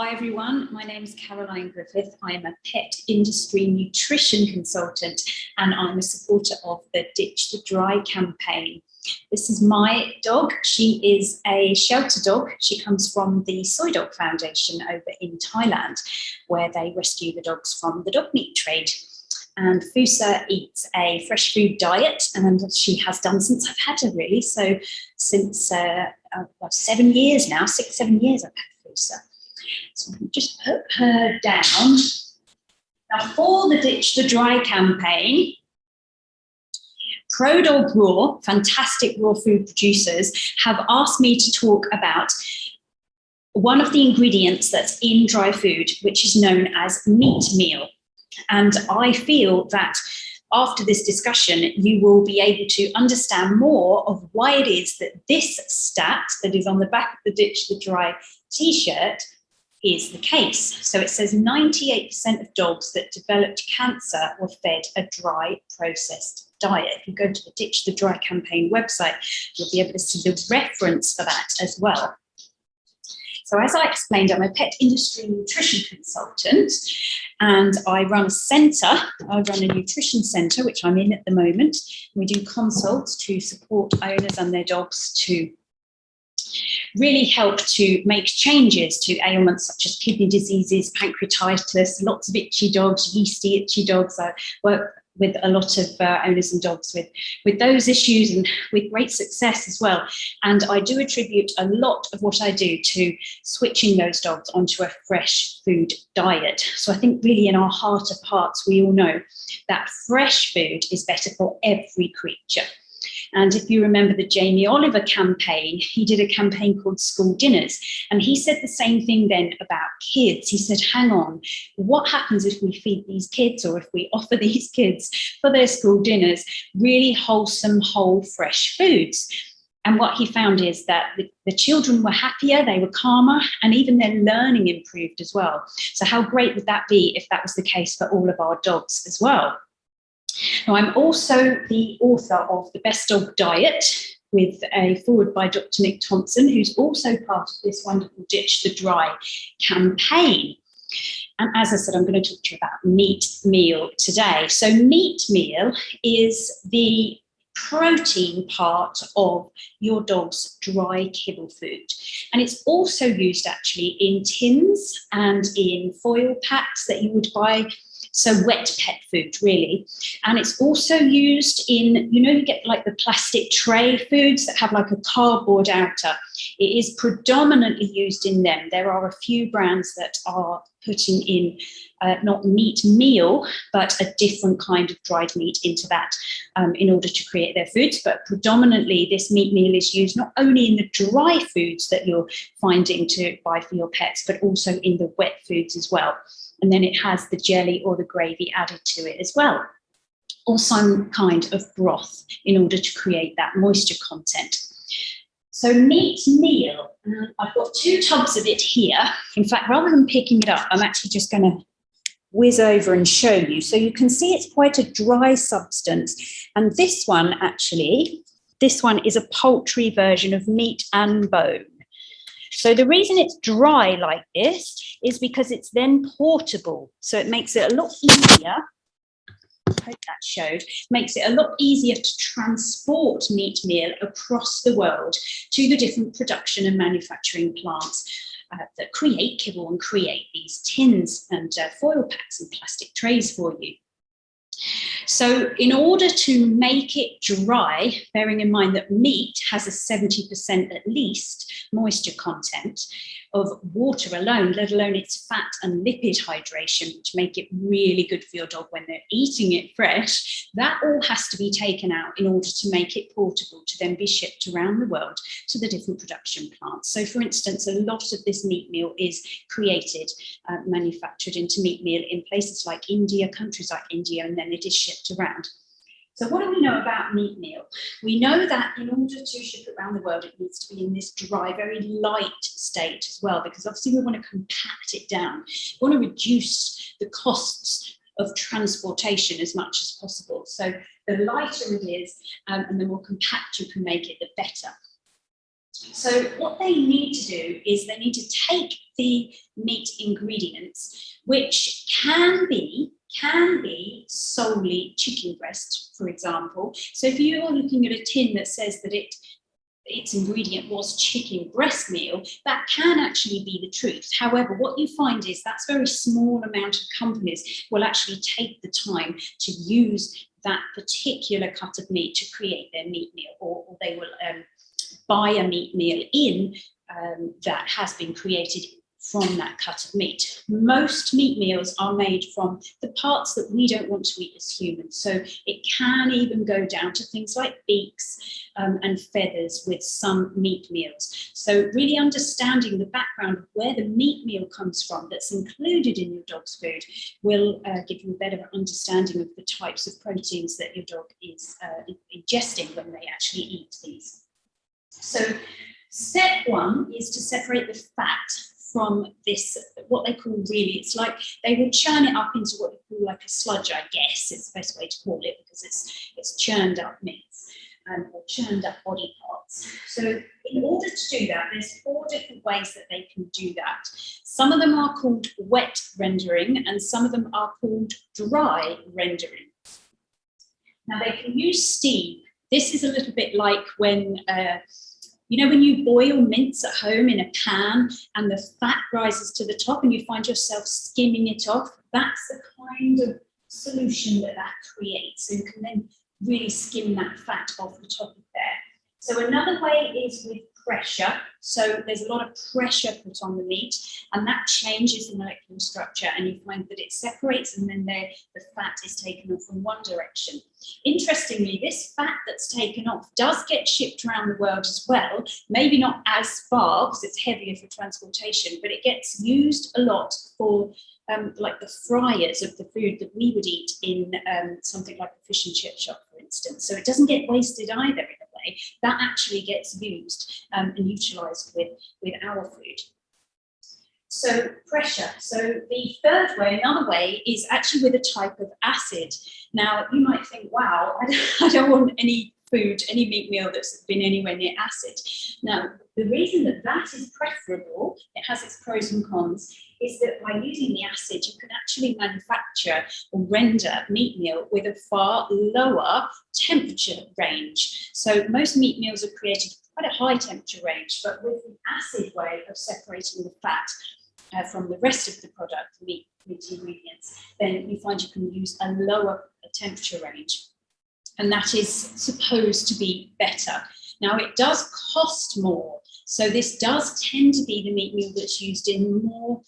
Hi everyone, my name is Caroline Griffith. I am a pet industry nutrition consultant and I'm a supporter of the Ditch the Dry campaign. This is my dog. She is a shelter dog. She comes from the Soy Dog Foundation over in Thailand, where they rescue the dogs from the dog meat trade. And Fusa eats a fresh food diet, and she has done since I've had her, really. So since 7 years now, 6-7 years I've had Fusa. So I'll just put her down. Now, for the Ditch the Dry campaign, ProDog Raw, fantastic raw food producers, have asked me to talk about one of the ingredients that's in dry food, which is known as meat meal. And I feel that after this discussion, you will be able to understand more of why it is that this stat that is on the back of the Ditch the Dry t-shirt is the case. So it says 98% of dogs that developed cancer were fed a dry processed diet. If you go to the Ditch the Dry campaign website, you'll be able to see the reference for that as well. So as I explained, I'm a pet industry nutrition consultant and I run a centre. I run a nutrition centre, which I'm in at the moment. We do consults to support owners and their dogs to really help to make changes to ailments such as kidney diseases, pancreatitis, lots of itchy dogs, yeasty itchy dogs. I work with a lot of owners and dogs with those issues and with great success as well. And I do attribute a lot of what I do to switching those dogs onto a fresh food diet. So I think really in our heart of hearts, we all know that fresh food is better for every creature. And if you remember the Jamie Oliver campaign, he did a campaign called School Dinners. And he said the same thing then about kids. He said, hang on, what happens if we feed these kids or if we offer these kids for their school dinners really wholesome, whole, fresh foods? And what he found is that the children were happier, they were calmer, and even their learning improved as well. So how great would that be if that was the case for all of our dogs as well? Now, I'm also the author of The Best Dog Diet, with a foreword by Dr. Nick Thompson, who's also part of this wonderful Ditch the Dry campaign. And as I said, I'm going to talk to you about meat meal today. So meat meal is the protein part of your dog's dry kibble food. And it's also used actually in tins and in foil packs that you would buy. So wet pet food, really. And it's also used in, you get like the plastic tray foods that have like a cardboard outer. It is predominantly used in them. There are a few brands that are putting in not meat meal, but a different kind of dried meat into that in order to create their foods. But predominantly this meat meal is used not only in the dry foods that you're finding to buy for your pets, but also in the wet foods as well. And then it has the jelly or the gravy added to it as well, or some kind of broth in order to create that moisture content. So meat meal, I've got 2 tubs of it here. In fact, rather than picking it up, I'm actually just going to whiz over and show you. So you can see it's quite a dry substance. And this one is a poultry version of meat and bone. So the reason it's dry like this is because it's then portable. So it makes it a lot easier. I hope that showed. Makes it a lot easier to transport meat meal across the world to the different production and manufacturing plants that create kibble and create these tins and foil packs and plastic trays for you. So in order to make it dry, bearing in mind that meat has a 70% at least moisture content of water alone, let alone its fat and lipid hydration, which make it really good for your dog when they're eating it fresh, that all has to be taken out in order to make it portable to then be shipped around the world to the different production plants. So for instance, a lot of this meat meal is created, manufactured into meat meal in places like India, countries like India, and then it is shipped around. So what do we know about meat meal? We know that in order to ship it around the world, it needs to be in this dry, very light state as well, because obviously we want to compact it down. We want to reduce the costs of transportation as much as possible. So the lighter it is and the more compact you can make it, the better. So what they need to do is they need to take the meat ingredients, which can be solely chicken breast, for example. So if you are looking at a tin that says that its ingredient was chicken breast meal, that can actually be the truth. However, what you find is that's a very small amount of companies will actually take the time to use that particular cut of meat to create their meat meal, or they will buy a meat meal in that has been created from that cut of meat. Most meat meals are made from the parts that we don't want to eat as humans. So it can even go down to things like beaks and feathers with some meat meals. So really understanding the background of where the meat meal comes from that's included in your dog's food will give you a better understanding of the types of proteins that your dog is ingesting when they actually eat these. So step one is to separate the fat from this, what they call really, it's like they will churn it up into what they call like a sludge, I guess is the best way to call it, because it's churned up meats or churned up body parts. So in order to do that, there's 4 different ways that they can do that. Some of them are called wet rendering and some of them are called dry rendering. Now they can use steam. This is a little bit like when you know, when you boil mince at home in a pan and the fat rises to the top and you find yourself skimming it off, that's the kind of solution that creates. So you can then really skim that fat off the top of there. So another way is with pressure. So there's a lot of pressure put on the meat and that changes the molecular structure and you find that it separates and then the fat is taken off in one direction. Interestingly, this fat that's taken off does get shipped around the world as well, maybe not as far because it's heavier for transportation, but it gets used a lot for like the fryers of the food that we would eat in something like a fish and chip shop, for instance. So it doesn't get wasted either in a way. That actually gets used and utilised with our food. So pressure. So the third way, another way, is actually with a type of acid. Now, you might think, wow, I don't want any food, any meat meal that's been anywhere near acid. Now, the reason that that is preferable, it has its pros and cons, is that by using the acid, you can actually manufacture or render meat meal with a far lower temperature range. So most meat meals are created at quite a high temperature range, but with the acid way of separating the fat from the rest of the product, meat ingredients, then you find you can use a lower temperature range. And that is supposed to be better. Now, it does cost more. So this does tend to be the meat meal that's used in more,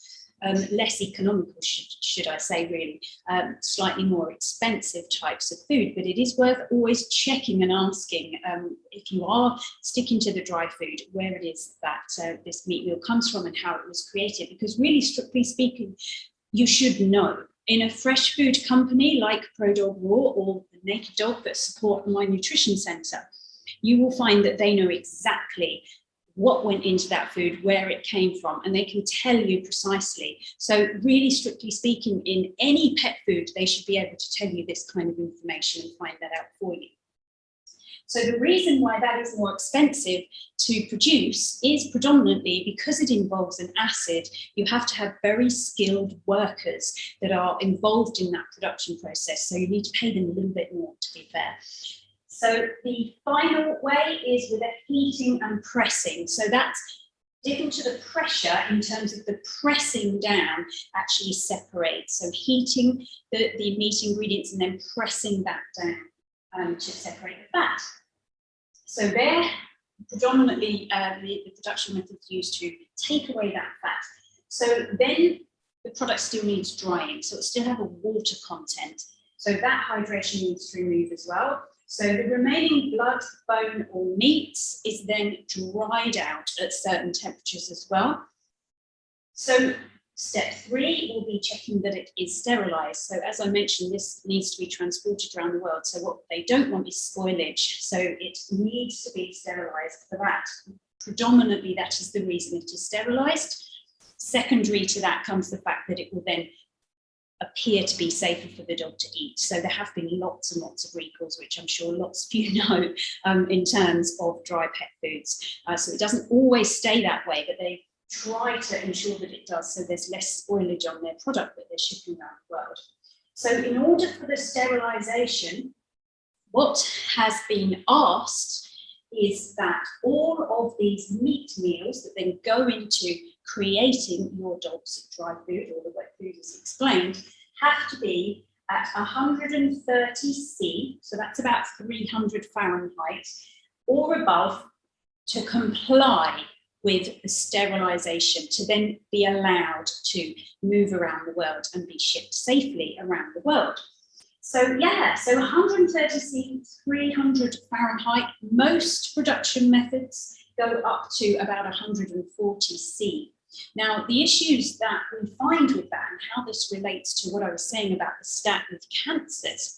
less economical, should I say, really, slightly more expensive types of food. But it is worth always checking and asking if you are sticking to the dry food, where it is that this meat meal comes from and how it was created. Because really, strictly speaking, you should know. In a fresh food company like ProDog Raw or the Naked Dog that support my nutrition centre, you will find that they know exactly what went into that food, where it came from, and they can tell you precisely. So really, strictly speaking, in any pet food, they should be able to tell you this kind of information and find that out for you. So the reason why that is more expensive to produce is predominantly because it involves an acid. You have to have very skilled workers that are involved in that production process. So you need to pay them a little bit more, to be fair. So the final way is with a heating and pressing. So that's different to the pressure in terms of the pressing down actually separates. So heating the meat ingredients and then pressing that down to separate the fat. So they're predominantly the production methods used to take away that fat. So then the product still needs drying, so it still have a water content. So that hydration needs to remove as well. So the remaining blood, bone, or meat is then dried out at certain temperatures as well. So step 3 will be checking that it is sterilised. So as I mentioned, this needs to be transported around the world. So what they don't want is spoilage. So it needs to be sterilised for that. Predominantly, that is the reason it is sterilised. Secondary to that comes the fact that it will then appear to be safer for the dog to eat. So there have been lots and lots of recalls, which I'm sure lots of you know, in terms of dry pet foods. So it doesn't always stay that way, but they try to ensure that it does, so there's less spoilage on their product that they're shipping around the world. So in order for the sterilisation, what has been asked is that all of these meat meals that then go into creating your dog's dry food or the wet food as explained have to be at 130 C, so that's about 300 Fahrenheit or above, to comply with the sterilisation, to then be allowed to move around the world and be shipped safely around the world. So yeah, so 130 C, 300 Fahrenheit, most production methods go up to about 140 C. Now, the issues that we find with that and how this relates to what I was saying about the stat with cancers.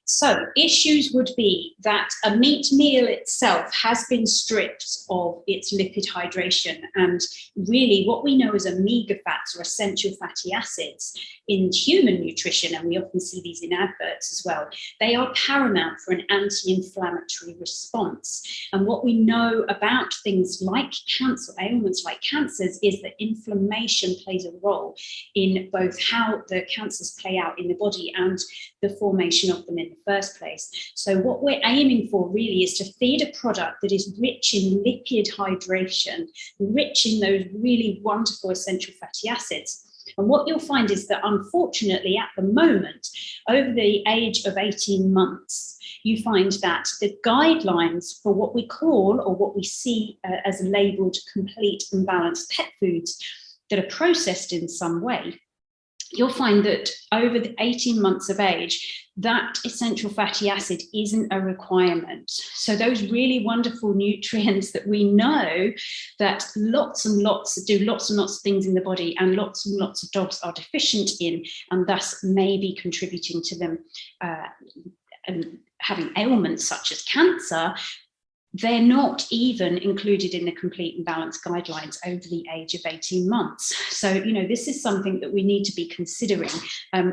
So issues would be that a meat meal itself has been stripped of its lipid hydration, and really what we know as omega fats or essential fatty acids in human nutrition, and we often see these in adverts as well, they are paramount for an anti-inflammatory response. And what we know about things like cancer, ailments like cancers, is that inflammation plays a role in both how the cancers play out in the body and the formation of them in the first place. So what we're aiming for really is to feed a product that is rich in lipid hydration, rich in those really wonderful essential fatty acids. And what you'll find is that, unfortunately, at the moment, over the age of 18 months, you find that the guidelines for what we call or what we see as labelled complete and balanced pet foods that are processed in some way, you'll find that over the 18 months of age, that essential fatty acid isn't a requirement. So those really wonderful nutrients that we know that lots and lots of things in the body and lots of dogs are deficient in, and thus may be contributing to them and having ailments such as cancer, they're not even included in the complete and balanced guidelines over the age of 18 months. So, you know, this is something that we need to be considering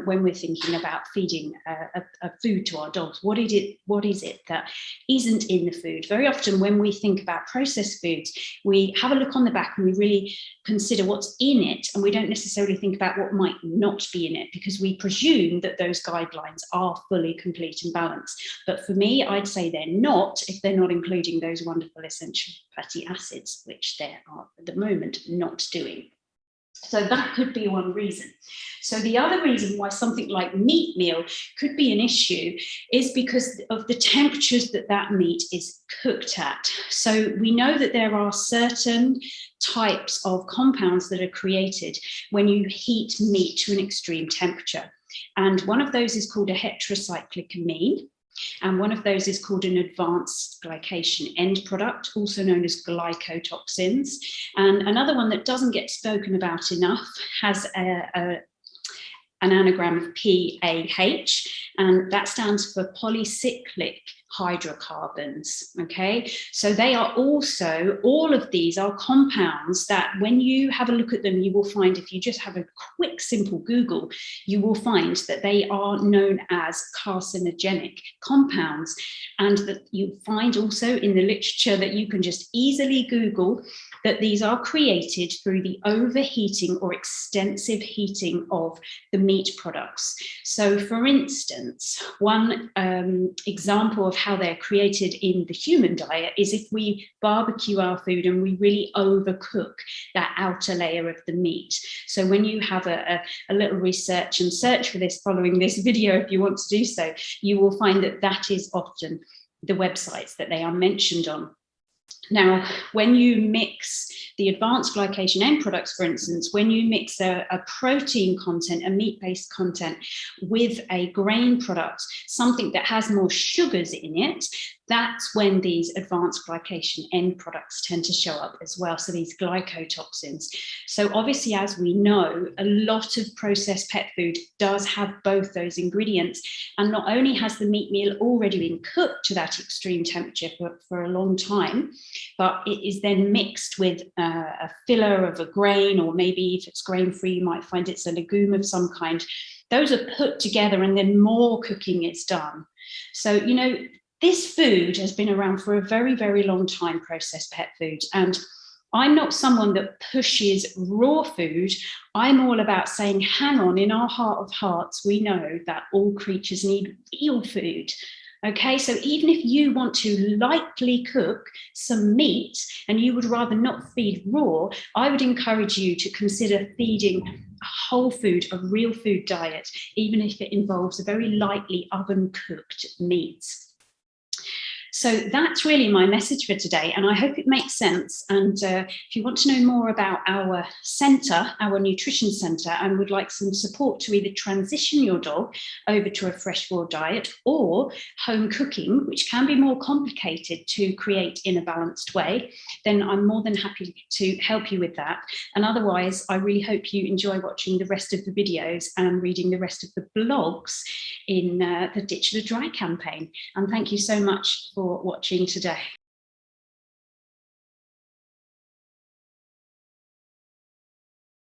when we're thinking about feeding a food to our dogs. What is it that isn't in the food? Very often when we think about processed foods, we have a look on the back and we really consider what's in it, and we don't necessarily think about what might not be in it, because we presume that those guidelines are fully complete and balanced. But for me, I'd say they're not if they're not including those wonderful essential fatty acids, which they are at the moment not doing. So that could be one reason. So the other reason why something like meat meal could be an issue is because of the temperatures that that meat is cooked at. So we know that there are certain types of compounds that are created when you heat meat to an extreme temperature. And one of those is called a heterocyclic amine. And one of those is called an advanced glycation end product, also known as glycotoxins. And another one that doesn't get spoken about enough has an anagram of PAH, and that stands for polycyclic hydrocarbons. Okay, so they are also, all of these are compounds that when you have a look at them, you will find, if you just have a quick simple Google, you will find that they are known as carcinogenic compounds, and that you find also in the literature that you can just easily Google that these are created through the overheating or extensive heating of the meat products. So for instance, one example of how they're created in the human diet is if we barbecue our food and we really overcook that outer layer of the meat. So when you have a little research and search for this following this video, if you want to do so, you will find that that is often the websites that they are mentioned on. Now, when you mix the advanced glycation end products, for instance, when you mix a protein content, a meat-based content with a grain product, something that has more sugars in it, that's when these advanced glycation end products tend to show up as well, so these glycotoxins. So obviously, as we know, a lot of processed pet food does have both those ingredients, and not only has the meat meal already been cooked to that extreme temperature for a long time, but it is then mixed with a filler of a grain, or maybe if it's grain-free, you might find it's a legume of some kind. Those are put together and then more cooking is done. So, you know, this food has been around for a very, very long time, processed pet food. And I'm not someone that pushes raw food. I'm all about saying, hang on, in our heart of hearts, we know that all creatures need real food. Okay, so even if you want to lightly cook some meat and you would rather not feed raw, I would encourage you to consider feeding a whole food, a real food diet, even if it involves a very lightly oven cooked meat. So that's really my message for today, and I hope it makes sense. And if you want to know more about our centre, our nutrition centre, and would like some support to either transition your dog over to a fresh raw diet or home cooking, which can be more complicated to create in a balanced way, then I'm more than happy to help you with that. And otherwise, I really hope you enjoy watching the rest of the videos and reading the rest of the blogs in the Ditch the Dry campaign. And thank you so much for watching today.